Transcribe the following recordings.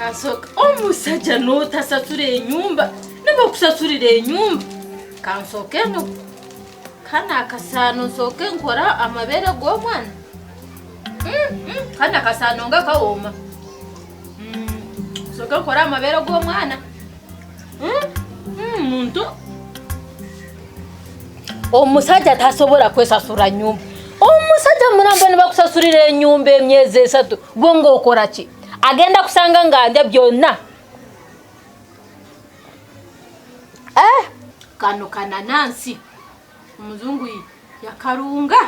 Asoka omusajja n'otasasula ennyumba ne bakusasulira ennyumba kansoke no kana akasaano nsoke nkora amabeere g'omwana kana akasaano nga kawooma nsoke nkora amabeere g'omwana muntu omusajja tasobola kwesasula nnyumba omusajja mulamba ne bakusasulira ennyumba emyezi 3 gwe ng'okola ki agenda kusanga ng'andya byonna kano kananansi omuzungu yakalunga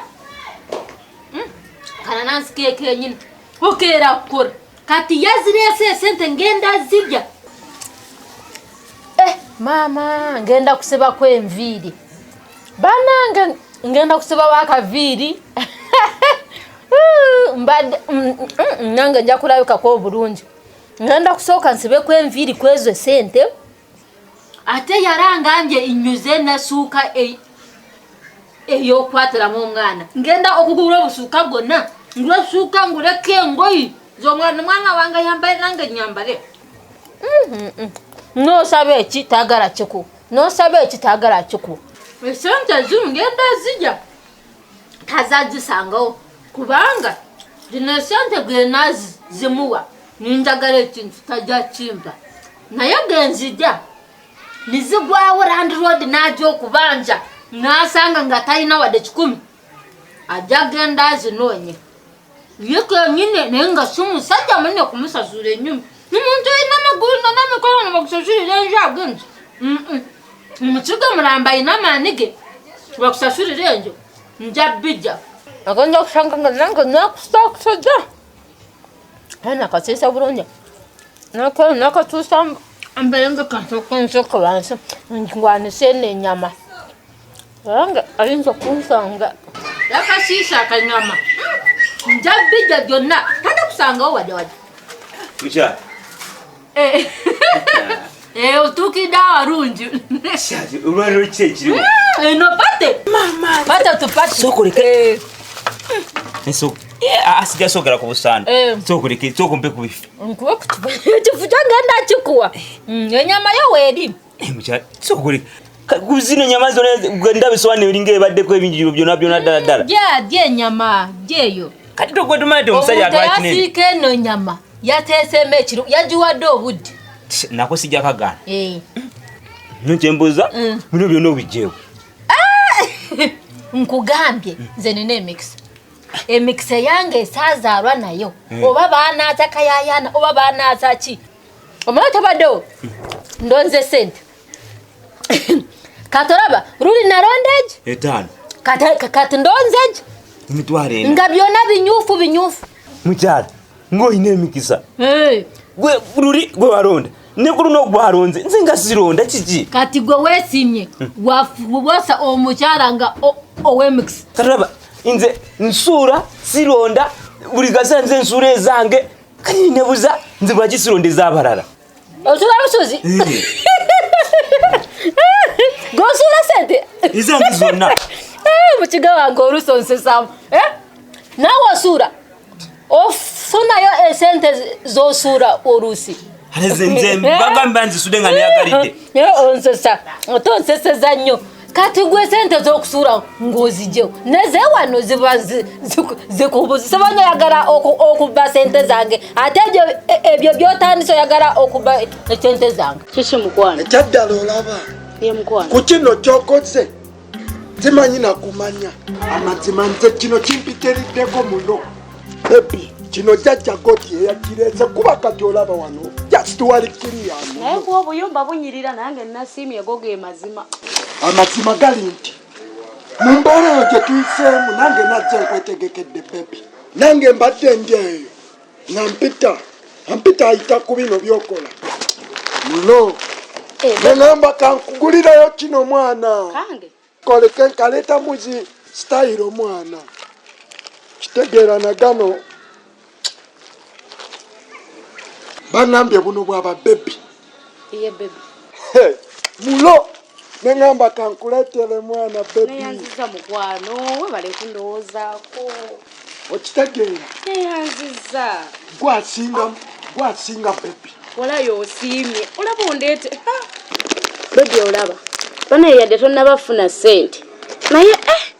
kananansi kekenyini okeera kukora kati yazirese esente ngenda zirya mama ngenda kusibako enviiri banange ngenda kusibako akaviiri mbadde nange nja kulabikako obulungi ngenda kusooka nsibeko enviiri kwezo sente ate yarangambye inyuze nasuuka ey'okwatiramu omwana ngenda okugula obusuuka bwonna ngulasuuka nguleko engoyi z'omwana mwana wange yambale nange nyambale nosaba eki taagala kiku nosaba eki taagala kiku esente zimu ngenda zijja tazazisangawo kubanga zino esente gena zimuwa ninjagala ekintu tajja kimpa naye genzijja nizigwawo Land Road n'ajja okubanja n'asanga nga talina wadde 10 ajja genda azinoonye ye kenyini naye nga si musajja munne kumusasula ennyumba omuntu alina amagulu n'amikono ne bakusasulira enju agenzi omukiga mulamba alina amaani ge bakusasulira enju nja bijja agenda okusanga nga nange nakusaakusajja nakasiisa bulungi nakatuusa mbere nga kansoka wansi ngwanise n'ennyama nga ayinza okunsanga yakasiisa akanyama nja bijja byonna tadakusangawo wadde Kucha. Otukidde awarungi. Shati, ulwaliro ki ekiriwo? Eno pate. Mama. Pate tupate. Sokoleke. Asijja sokera ku busaana. Sokoleke, sokompe ku bifi. Nkuwa kutuba. Kifuja ngenda kikuwa. Enyama yo weeri. Mucha, sokoleke. Kuzino nyama zone gwenda biswane biringa ebaddeko ebinjiro byonna ddala. Gye enyama, gyeyo. Kati tokwetumate omusajja atwakine. Yasiika eno nyama. Yateesemu ekiro yagiwadde obudde. Nako sijja kagaana. Nkyembuuza bino byonna obijjeewo. Nkugambye nze nina emix yange esaazaalwa nayo oba baanaaza kayayaana oba baanaaza ki omala tabaddewo ndonze sente katolaba ruli nalondeegi 5 kati ndonzeegi emitwalo 4 nga byonna binyuufu mukyala ng'olina emikisa gwe ruli gwe walonda ne ku luno gwalonze nze nga sironda kiki kati gwe weesimye wafubosa omukyala nga ow'emix katolaba nze nsuula sironda buli kasa nze nsuula ezange kati nebuza nze lwaki sironda ez'abalala osuula busuzi g'osuula sente ezange zonna mukiga wange olusonsesamu naawe osuula ofunayo esente z'osuula oluusi nze bagamba nzisude nga neyagalidde onsesa otonseseza nnyo kati gwe sente z'okusuula ng'ozigyewo neze wano ziba zikubuzisa banyoyagala okuba sente zange ate ebyo byotandisa oyagala okuba sente zange kiki mukwano ekyaddala olaba ye mukwano ku kino kyokoze zimanyi nakumanya amazima nze kino kimpitiriddeko muno bebi kino jjajja goti eyakireze kuba kati olaba wano just wali kiriyano naye kuba obuyumba bunyirira nange nasiimye go ge mazima amazima gali nti mu mbeera eyo gye tuyiseemu nange najja nkwetegekedde bebi nange mbadde ndi eyo nampita ayita ku bino byokola muno neŋamba kankugulirayo kino mwana kange koleke nkaleeta muzi stayiro mwana kitegeera nagano banambye buno bwaba bebi iye bebi mulo neŋamba kankuleetere mwana bebi neyanziza mukwano webale kundowoozaako okitegeera neyanziza Wasinga baby. Wala yo simye. Olaba ondete. Baby olaba. Bana yadde tonnabafuna sente. Naye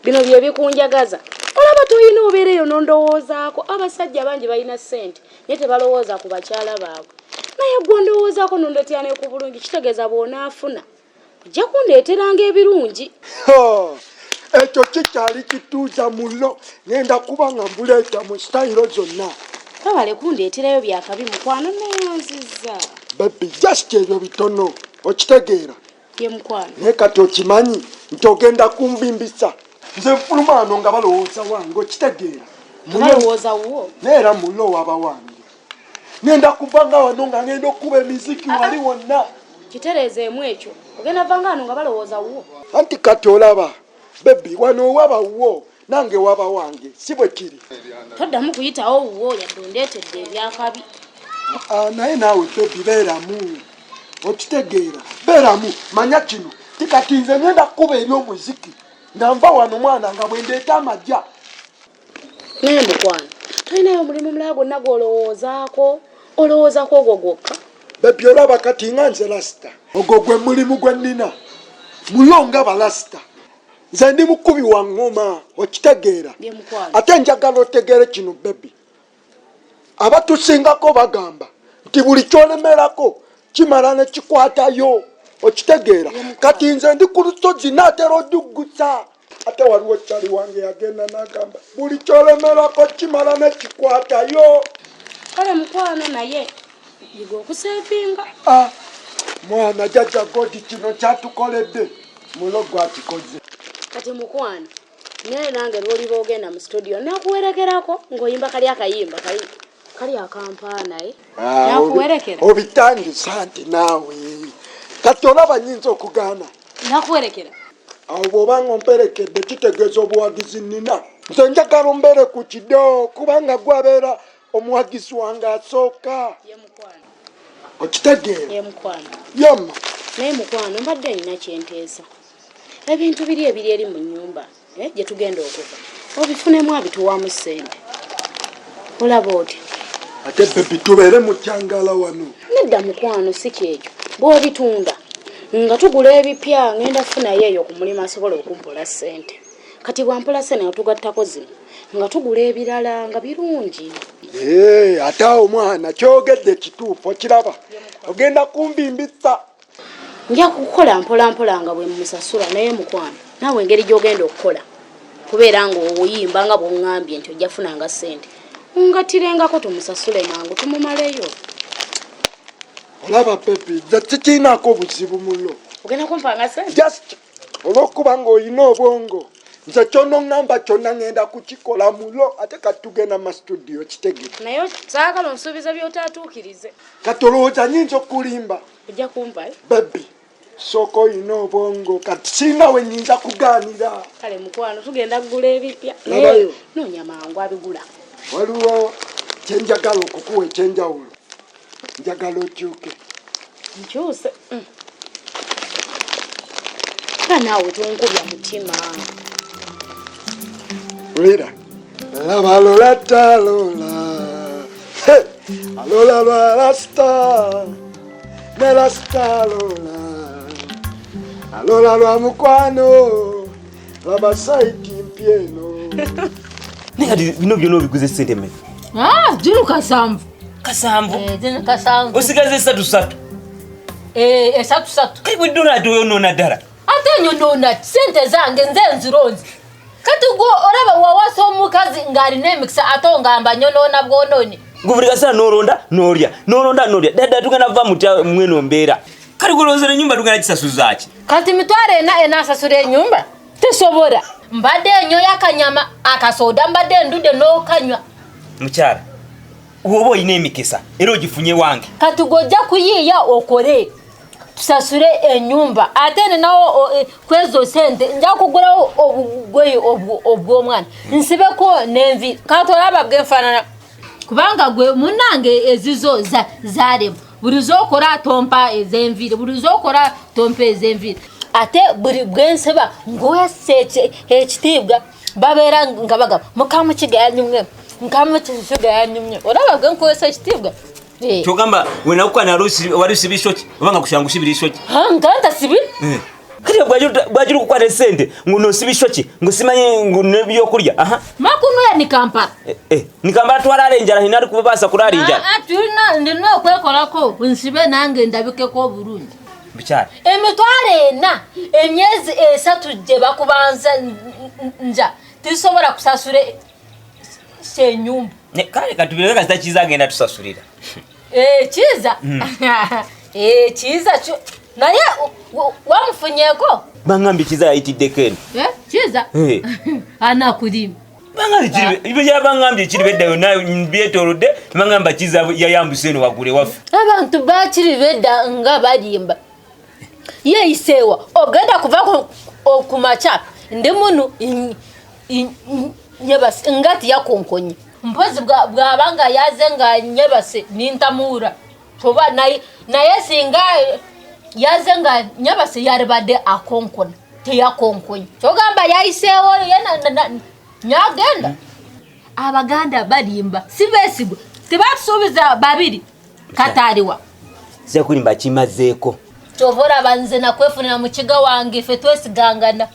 bino bye bikunjagaza. Olaba tuyina obeereyo n'ondowoozaako. Abasajja bangi balina sente. Naye tebalowooza ku bakyala baabwe. Naye gwe ondowoozaako n'ondeetera ne ku bulungi kitegeeza bw'onaafuna. Ojja kundeeteranga ebirungi. Ekyo kikyali kituuza mulo. Ngenda kuba nga mbuleeta mu sitayiro zonna. Tobale kundeeterayo byakabi mukwano neyanziza. Baby just ebyo bitono. Okitegeera? Ye mukwano. Naye kati okimanyi nti ogenda kumbimbisa. Nze nfuluma wano nga balowooza wange okitegeera. Balowooza wo? Neera mulo waba wange. Ngenda kuva nga wano nga ngenda okuba emiziki wali wonna. Kitereezeemu ekyo. Ogenda vanga wano nga balowooza wo. Anti kati olaba. Baby wano waba wo. Nange waba wange. Si bwe kiri. Toddamu kuyitawo wo yadde ondeetedde ebyakabi. Naye naawe baby beeramu. Okitegeera. Beeramu. Manya kino. Tikati nze ngenda kuba eby'omuziki. Nga nva wano mwana nga bwendeeta amajja. Naye mukwano. Tolinayo omulimu mulala gwonna gw'olowoozaako. Olowoozaako ogwo gwokka. Baby olaba kati nga nze lasita. Ogwo gwe mulimu gwe nnina. Mulonga balasita. Nze ndi mukubi wa ngoma. Okitegeera. Ate njagala otegeere kino baby. Abatusingako bagamba nti buli kyolemerako kimala ne kikwatayo. Okitegeera. Kati nze ndi ku lusozi naatera oduggusa. Ate waliwo kyali wange yagenda n'agamba buli kyolemerako kimala ne kikwatayo. Kale mukwano naye yiga okuseepinga. Mwana jjajja godi kino kyatukoledde mulo gwakikoze. Kati mukwano naye nange lw'oliba ogenda mu studio nakuwerekerako ng'oyimba kali akayimba kali akampaana nakuwerekera. Obitandisa nti naawe kati olaba nyinza okugaana. Nakuwerekera. Awo bw'obanga omperekedde kitegeeza obuwagizi nnina. Nze njagala ombeere ku kiddo kubanga gwabeera omuwagizi wange asooka. Ye mukwano. Okitegeera? Ye mukwano. Yamma. Naye mukwano mbadde nina kyenteesa. Ebintu biri ebiri eri mu nnyumba gye tugenda okuva. Obifunemu abituwaamu ssente. Olaba oti. Ate baby tubeere mu kyangala wano. Nedda mukwano si kyekyo. Bw'obitunda nga tugula ebipya ngenda funayo eyo ku mulimu asobola okumpola ssente. Kati bwampola ssente nga tugattako zino nga tugula ebirala nga birungi. Ate awo mwana kyogedde kituufu okiraba. Ogenda kumbimbisa. Nja kukola mpola nga bwe musasula naye mukwano. Naawe engeri gy'ogenda okukola. Kubeera nga oyimba nga bw'oŋŋambye nti ojja funanga ssente. Ngatirengako tumusasule mangu tumumaleyo. Olaba baby nze sikiinaako buzibu mulo. Ogenda kumpanga ssente? Just olw'okuba ng'olina obwongo. Nze ky'onoŋŋamba kyonna ngenda kukikola mulo ate kati tugenda mu studio kitegeke. Naye saagala onsuubiza by'otaatuukirize. Kati olowooza nnyinza okulimba. Ojja kumpa baby sooka olina obwongo kati singa we nnyinza kugaanira. Kale mukwano tugenda kugula ebipya. Naye noonya mangu abigula. Waliwo kyenjagala okukuwa ekyenjawulo. Njagala okyuke. Nkyuse. Nga naawe tonkubya mutima. Wira. Laba lola talola. Alola lwalasta. Nelasta lola. Alola lwa mukwano. Laba saiti mpieno. Nekati bino byonna obiguze ssente mmeka? Juru kasanvu. Kasanvu? Juru kasanvu. Osigaze esatu. Esatu. Kati bwe ddona ate oyonoona ddala. Ate nyonoona ssente zange nze nzironzi. Kati gwe olaba wawasa omukazi ng'alina emikisa ate ongamba nyonoona bwonooni. Gwe buli kaseera n'olonda n'olya. Ddala tugenda kuva mutya mweno mbeera. Kati gwe olowooza ennyumba tugenda kisasuza ki? Kati mitwalo ena enaasasula ennyumba tesobola. Mbadde enyoya akanyama akasoda mbadde ndude n'okanywa. Mukyala oba olina emikisa era ogifunye wange. Kati gojja kuyiiya okole tusasule ennyumba ate nenawo kwezo sente nja kugulawo obugoye obw'omwana nsibeko n'envi kati olaba bwenfaanana kubanga gwe munnange ezizo zaalemu buli z'okola tompa ez'enviiri buli z'okola tompa ez'enviiri ate buli bwensiba ng'owesse ekitiibwa babeera nga bagamba mukamu kigayanyumwe mukamu kigayanyumwe olaba bwe nkuwesa ekitiibwa Chogamba wenakuwa na rusi wali sibishoki obanga kushangu sibirishoki. Nganta sibi? Kati bwajuru kukwata sente nguno sibishoki ngusimanyi ngune kulya. Aha. Makuno ya ni Kampala. Ni Kampala twalale njala hinari kubasa kulali njala. Tulina ndino kwekolako nsibe nange ndabike ko Burundi. Bichara. Emitwale na emyezi esatu je bakubanza nja tisobora kusasure senyumba. Kale katubireka kazitachiza agenda tusasurira. Chiza. Chiza cho. Naye wamufunyeko? Bangambi chiza yaitide kene. Chiza? Ana kulima. Bangambi chiribe. Ibya bangambi chiribedda yona mbyetolode bangamba chiza yayambuseno wagure wafu. Abantu bachiribedda nga balimba. Ye isewa ogenda kuva kumacha ndi munu nyebase ngati yakonkonye mpozi bwabanga yazenga nyebase nintamura toba naye singa yazenga nyebase yaribade akonkona te yakonkonye togamba yaisewa yena nyagenda abaganda balimba sibesigo tebasubiza babiri kataliwa sya kulimba chimazeko Chovora banze na kwefunira mu kiga wange fe twesigangana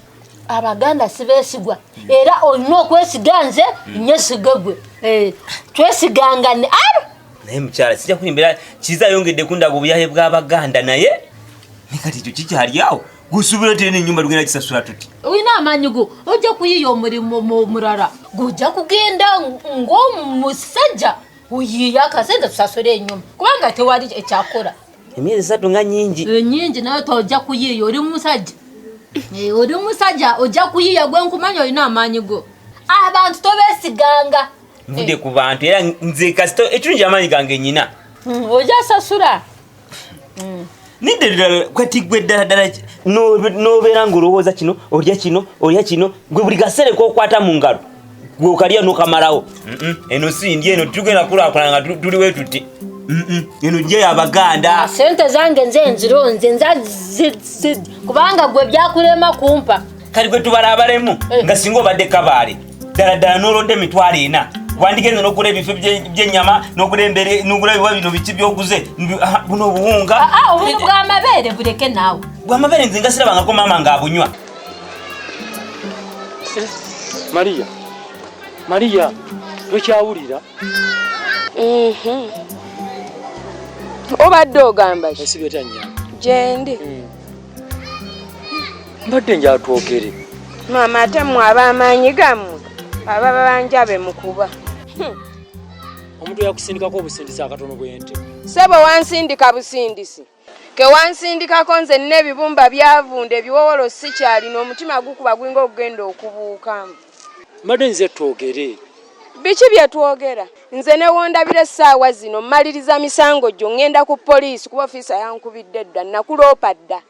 abaganda sibesigwa era onno kwesiganze nyesigagwe twesigangane naye mchara sija kulimbira chiza yongede kunda buyahe bw'abaganda naye nikati cyo kichi hali yawo gusubira tene nyumba rugenda kisasura tuti wina amanyigo oja kuyiyo murimo murara guja kugenda ngo musajja uyiya kasenda tusasure nyumba kubanga te wali ecyakora emyezi satu nga nyingi nyingi nayo toja kuyiyo uri musajja uri musajja oja kuyiya gwe nkumanyo ina amanyigo abantu tobesiganga mvude ku bantu era nze kasito etunja amanyi gange nyina oja sasura nidde kwatigwe dala no berango rohoza kino olya kino gwe buli gasere ko kwata mu ngalo gwe kaliya no kamarawo eno si ndiye no tugenda kula tuli wetuti eno nje abaganda sente zange nzironze kubanga gwe byakulema kumpa kali gwe tubarabaremu nga singo badde kabale dala nolonde mitwale ina wandigeze no kule bife byenyama no kule mbere no kule bino bici byoguze buno buhunga ubu bwa mabere bureke nawe bwa mabere nzinga sirabanga ko mama ngabunywa Maria wekyawulira obadde ogamba esibetanya jendi mbadde njatwogere mama ate mwaba amanyi gammwe ababa banjabe mukuba omuntu yakusindikako obusindisi akatono bwente sebo wansindika busindisi ke wansindikako nze n'ebibumba byavunda ebiwowolo sikyalina omutima gukuba gwinga okugenda okubuukamu mbadde nze twogere biki bye twogera nze ne wondabira essaawa zino mmaliriza misango gyo ngenda ku poliisi kuba ofiisa yankubidde dda nakuloopa dda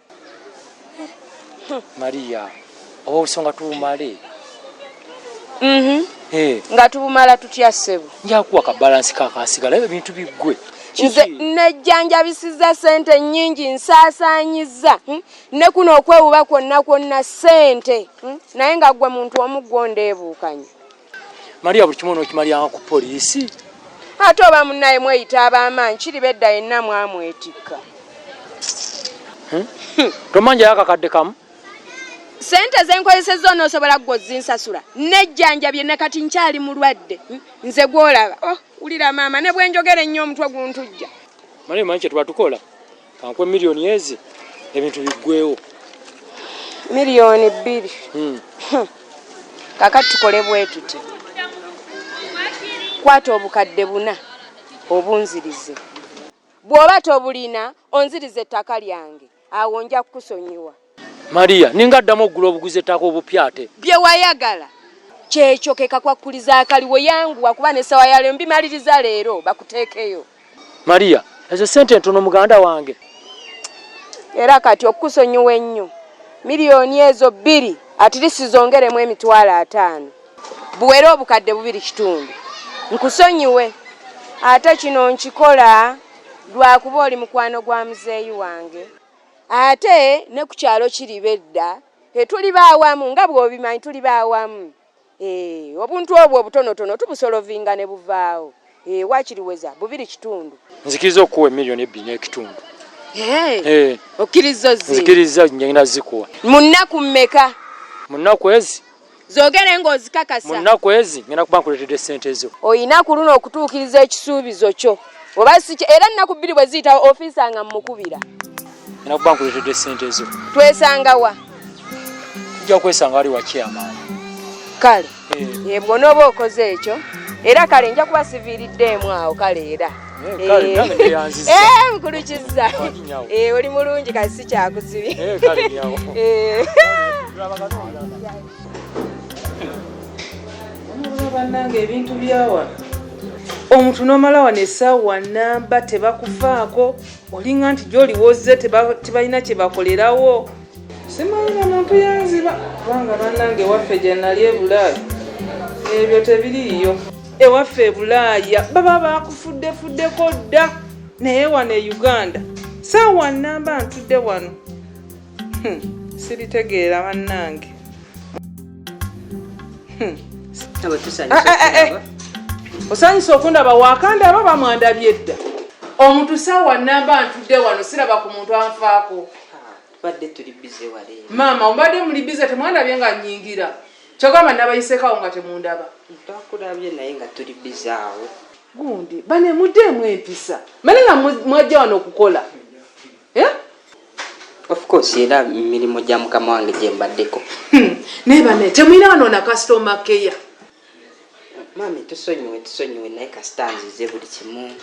Maria oba obusonga tubumale nga tubumala tutya ssebo njakuwa kabalansi kakasigala ebintu biggwe nze nejjanjabisiza sente nnyingi nsaasaanyiza ne kuno okwewuba kwonna sente naye nga ggwe muntu omuggonda ebuukanye Maria buli kimu n'okimaliranga ku poliisi ate oba munnaye mweyita ab'amaanyi kiribedda yenna mwamwetikka tomanja yakakadde kamu sente zenkozesezza onoosobola ggwe zinsasula nejjanjabye ne kati nkyali mulwadde nze gwolaba wulira maama ne bwenjogera ennyo omutwe guntujja Maria manyi kye tuba tukola kankwe miliyoni ezi ebintu biggwewo miliyoni 2 kakati tukole bwe tuti kwata obukadde 4 obunzirize bw'oba tobulina onzirize ettaka lyange awo nja kukusonyiwa Maria ninga addamu oggula obuguzi ettaka obupyate bye wayagala kyekyo ke kakwakuliza akaliwo yangu wakuba n'essawa yaleero mbimaliriza leero bakuteekeyo Maria ezo sente ntono muganda wange era kati okukusonyiwa ennyo miliyoni ezo 2 atirisi zongeremu emitwalo 5 buwere obukadde 2.5 nkusonyiwe ate kino nkikola lwakuba oli mukwano gwa muzeeyi wange ate ne ku kyalo KIRIBEDDA tuli baawamu nga bw'obimanyi tuli baawamu obuntu obwo obutonotono tubusolovinga ne buvaawo Wakiriweza bubiri kitundu. Nzikiriza okuwa emiliyoni 2.5. Okkiriza zi. Nzikiriza nyina zikuwa. Munnaku mmeka? Munnaku ezi. Zogere ng'ozikakasa. Munnaku ezi ngenda kuba nkuleetedde ssente ezo. Oyina ku luno okutuukiriza ekisuubizo kyo. Oba si era nnaku 2 bwe ziyita ofiisa nga mmukubira. Ngenda kuba nkuleetedde ssente ezo. Twesanga wa? Tujja kwesanga wali wa chairman. Kale. Bw'onooba okoze ekyo. Era kale nja kuba siviiriddemu awo kale era. Kale nange ndeyanziza. Nkulukiza. Oli mulungi kati si kyakusibye. Kale nyawo. Bannange ebintu byawa. Omuntu n'omala wano essaawa nnamba tebakufaako. Olinga nti gy'oliwozze tebalina kye bakolerawo. Simanyira muntu yanziba. Kubanga bannange ewaffe gye nali e Bulaaya. Ebyo tebiriiyo. Ewaffe e Bulaaya baba bakufuddefuddeko dda. Naye wano e Uganda ssaawa nnamba ntudde wano. Siritegeera bannange. Osanyusa okundaba wakandaba bamwandabye dda. Omuntu ssaawa nnamba ntudde wano siraba ku muntu anfaako. Badde tuli bize wale. Maama ombadde muli bize temwandabye nga nnyingira. Kyagamba nabayisekawo nga temundaba. Ntakulabye naye nga tuli bize awo. Gundi bane muddemu empisa. Mane nga mwajja wano okukola. Of course era emirimu gya mukama wange gye mbaddeko. Naye bane temwina wano na customer care. Mami tusonyiwe naye kasita nzize buli kimu.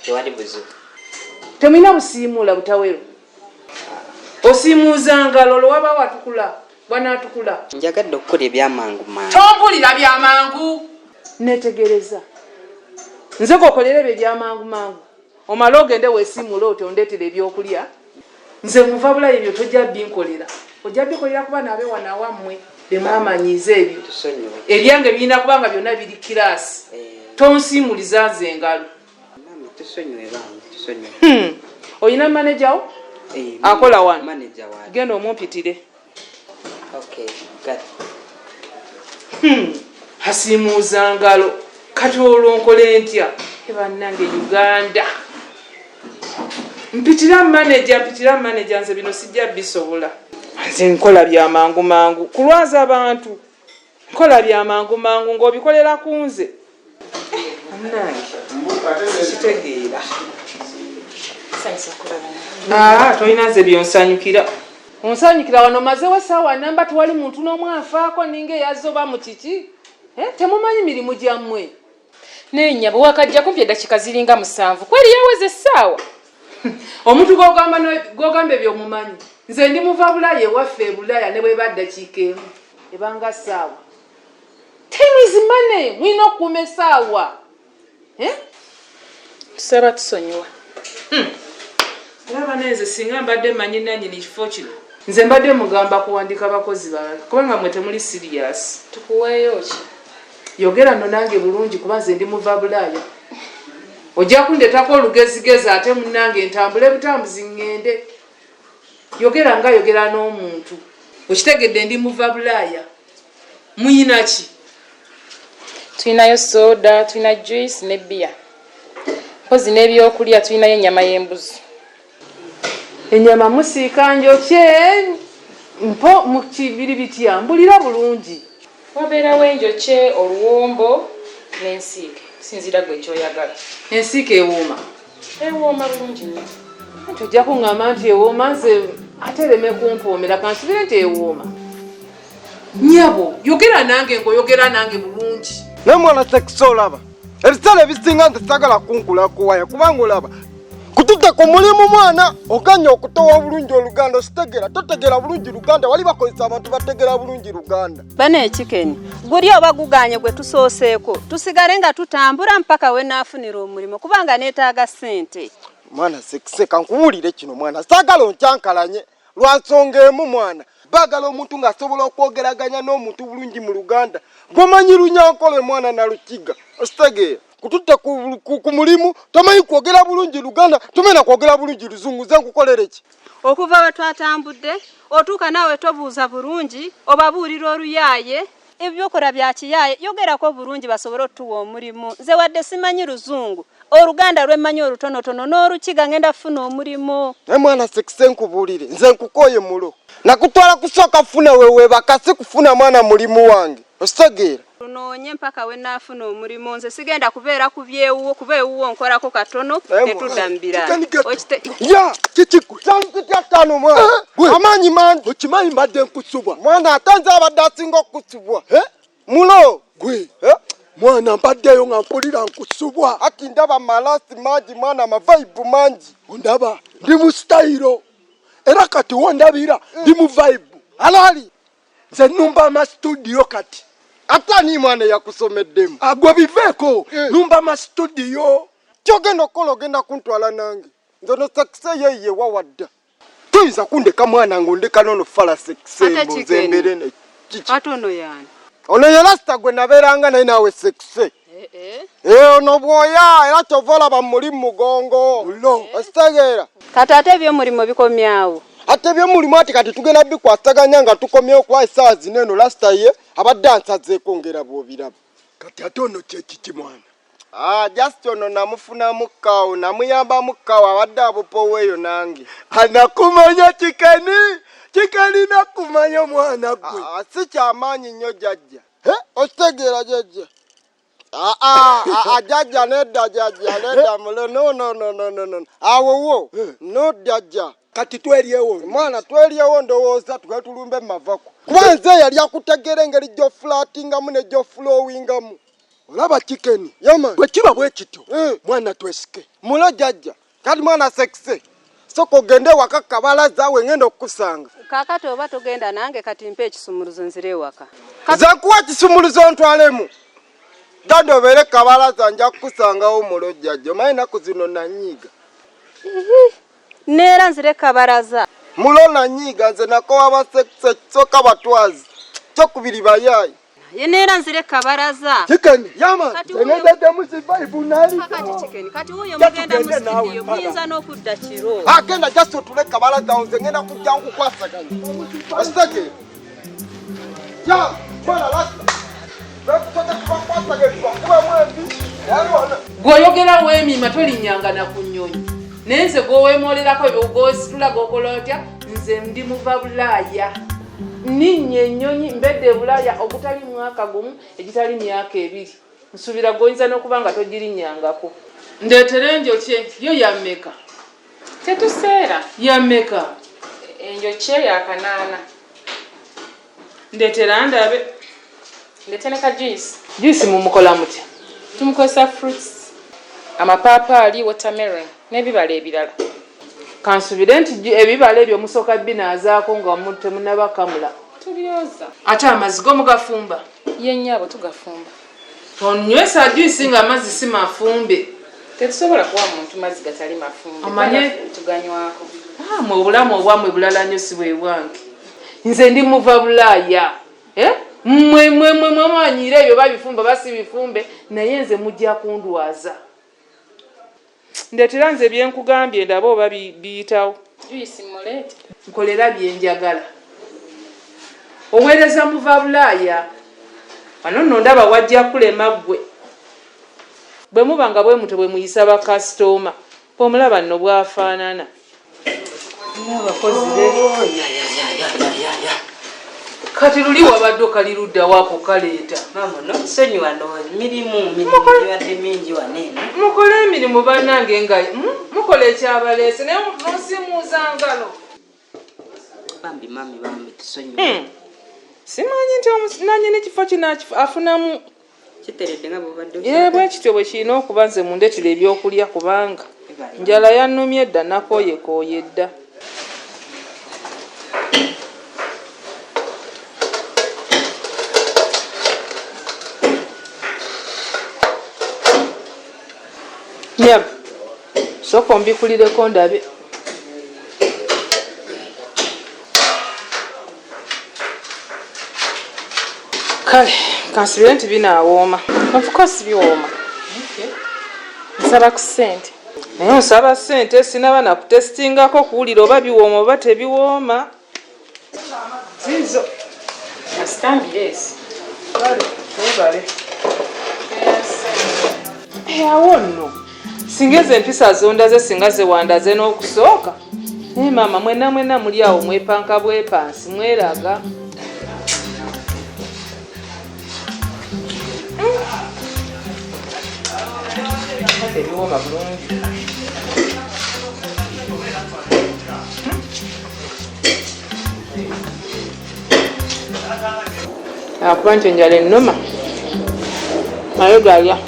Tewali buzibu. Temwina busiimuula butawero. Osiimuuza ngalo lo waba watukula. Bwana atukula. Njagadde okukola ebyamangu mangu. Tompulira byamangu. Netegereza. Nze kokolera ebyo ebyamangu mangu. Omala ogende weesiimuula oti ondeetera ebyokulya. Nze muva Bulaaya ebyo tojja binkolera. Ojja bikolera kuba naabe wana wammwe bemwamanyiiza ebyo. Ebyange birina kubanga byonna biri kiraasi. Tonsiimuliza nze engalo. Mami tusonyiwe bange tusonyiwe. Oyina manager wo? Akola wano. Manager wa. Genda omumpitire. Okay, got. Hasiimuuza ngalo. Kati olwonkole ntya? Bannange Uganda. Mpitira manager nze bino sijja bisobola. Nze nkola bya mangu mangu. Kulwaza abantu. Nkola bya mangu mangu ng'obikolera ku nze. Bannange. Sitegeera. Toyina nze byonsanyukira. Onsanyukira wano mazeewo essaawa nnamba tewali muntu n'omu afaako ninga eyazze oba mu kiki? Temumanyi mirimu gyammwe. Naye nnyabo wakajja kumpi eddakiika ziringa 7. Kweri yaweze essaawa. Omuntu gw'ogamba ebyomumanyi. Nze ndi muva Bulaaya ewaffe e Bulaaya ne bweba ddakiika emu. Ebanga ssaawa. Time is money. Mwina okukuuma essaawa. Tusaba tusonyiwa. Laba neze singa mbadde manyi nannyini kifo kino. Nze mbadde mugamba kuwandiika bakozi balala kubanga mwe temuli serious. Tukuweeyo ki? Yogera nno nange bulungi kuba nze ndi muva Bulaaya. Ojja kundetako olugezigezi ate munnange ntambule butambuzi ngende. Yogera n'omuntu. Okitegedde ndi muva Bulaaya. Muyina ki? Tulinayo soda, tulina juice ne bia. Mpozi n'ebyokulya tulinayo ennyama y'embuzi. Ennyama musiika njokye. Mpo mu kibiri bitya mbulira bulungi. Wabeerawo enjokye, oluwombo n'ensiike. Sinzira gwe ekyoyagala. Ensiike ewooma. Ewooma bulungi nnyo. Tojja kuŋŋamba nti ewooma nze ate ereme kumpoomera kansubire nti ewooma. Nnyabo yogera nange ng'oyogera nange bulungi. Naye mwana sekisa olaba ebiseera ebisinga nze sagala kunkulako waya kubanga olaba kututte ku mulimu mwana oganya okutowa bulungi Oluganda ositegeera totegeera bulungi Luganda wali bakozesa abantu bategeera bulungi Luganda. Bane ekikeni guli oba guganye gwe tusooseeko tusigale nga tutambula mpaka we naafunira omulimo kubanga neetaaga ssente. Mwana sekise kankuwulire kino mwana sagala onkyankalanye lwansonga emu mwana bagala omuntu ng'asobola okwogeraganya n'omuntu bulungi mu Luganda gomanyi Lunyankole mwana na Lukiga ositegeera kututte ku mulimu tomanyi kwogera bulungi Luganda tumena kwogera bulungi Luzungu ze nkukolere ki? Okuva we twatambudde otuuka naawe tobuuza bulungi obabuulira oluyaaye ebyokola bya kiyaye yogerako bulungi basobole otuwa omulimu nze wadde simanyi Luzungu Oluganda lwemmanyi olutonotono n'Olukiga ngenda funa omulimu mwana sekise nkubulire nze nkukoye mulo nakutwala kusooka funa wewe bakasi kufuna mwana mulimu wange ositegeera tunoonye mpaka we naafuna omulimu nze sigenda kubeera kubeewuwo nkolako katono tetudambira ya kikiku sankitya ttano mwana amaanyi mangi okimanyi mbadde nkusubwa mwana ate nze abadde asinga okusubwa mulo gwe mwana mbaddeyo nga mpulira nkusubwa ati ndaba malasi mangi mwana amavaibu mangi ondaba ndi mu sitayiro era kati wondabira ndi mu vaibu alali nze numba amastudiyo kati ate ni mwana yakusomeddemu agwo biveeko numba amastudiyo kyogenda okola ogenda kuntwala nange nze no sekise yeye wawadda tuyinza kundeka mwana ngondeka nono fala sekise mbuzembere ne kiki ate ono yani ono ye lasita gwe nabeeranga naye naawe sekise ono bwoya era kyova olaba muli mugongo ositegeera kati ate ebyomulimo bikomyawo ate ebyomulimo ati kati tugenda bikwasaganya nga tukomyewo kuba essaawa zino eno lasita ye abadde ansazeeko ngera bw'obiraba kati ate ono kyekiki mwana just ono namufunamu kawo namuyambamu kawo abadde abupoweeyo nange anakumanya kikani nakumanya mwana gwe si kyamaanyi nnyo jajja okitegeera jajja jajja nedda mulo no awowo no jajja kati twelyewo mwana twelyewo ndowooza tugenda tulumbe mavako kuba nze yali akutegeera engeri gy'ofulatingamu ne gy'ofulowingamu olaba kikeni yama bwe kiba bwe kityo mwana twesike mulo jajja kati mwana sekise soko ogende waka kabalaza we ngenda okukusanga kakati oba togenda nange kati mpe ekisumuluzo nzire waka ze kuwa kisumuluzo ntwalemu dande obeere kabalaza nja kukusangawo mulo jajja omanyi naku zino nanyiiga neera nzire kabalaza mulo nanyiiga nze nakowa abasekise kisoka batwazi kyokubiri bayaayi ye neera nzire kabalaza kikeni yama zenedede musivaibu nali kati uyo mugenda musidiyo muyinza n'okudda kiro agenda just otule kabalaza nze ngenda kujja nkukwasaganya ositege ya mwana lasta gwoyogera weemima tolinnyanga na ku nnyonyi naye nze gwoweemolerako gositula gokola otya nze ndi muva bulaaya ninnya ennyonyi mbedde bulaaya ogutali mwaka gumu egitali myaka ebiri nsuubira gwoyinza n'okuba nga togirinnyangako ndeetera enjokye yo yammeka tetuseera yammeka enjokye yakanaana ndeetera ndabe ndeteneka juice mumukola mutya tumukozesa fruits amapaapaali watermelon n'ebibala ebirala kansubire nti ebibala ebyo musooka binaazaako nga temunabakamula tulyoza ate amazzi go mugafumba yennyabo tugafumba onywesa juice nga amazzi si mafumbe tetusobola kuwa muntu mazzi gatali mafumbe amanye tuganywako mwe obulamu obwamwe bulala nnyo si bwe bwange nze ndi muva bulaaya mwe mwamanyire ebyo babifumba basi bifumbe naye nze mujja kundwaza ndetera nze byenkugambye ndaba oba biyitawo juice mulete nkolera byenjagala oweereza muva bulaaya wano nno ndaba wajja kulema ggwe bwe muba nga bwe muto bwe muyisa bakasitoma omulaba nno bwafaanana n'abakozi kati luli wabadde okalirudda wako kaleeta mukole emirimu bannange nga mukola ekyabaleese naye nosimuuza ngalo simanyi nti nanyini kifo kino afunamu bwe kityo bwe kirina okuba nze mundetera ebyokulya kubanga njala yannumye edda nakooyekooye dda nyab soko mbikulireko ndabe kale kansubire nti binaawooma of course biwooma nsaba ku ssente naye nsaba ssente sinaba nakutesitingako kuwulira oba biwooma oba tebiwooma zizo asitambire esi Ebale. Awo nno. Singa ezo empisa zondaze singa zewandaze n'okusooka. Maama mwena muli awo mwepanka bwepansi mweraga. Ebiwooma bulungi. Akuba nti enjala ennuma naye galya.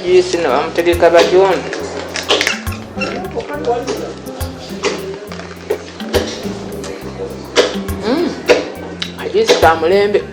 Juisi no bamutegeka bajono. Juisi ta mulembe.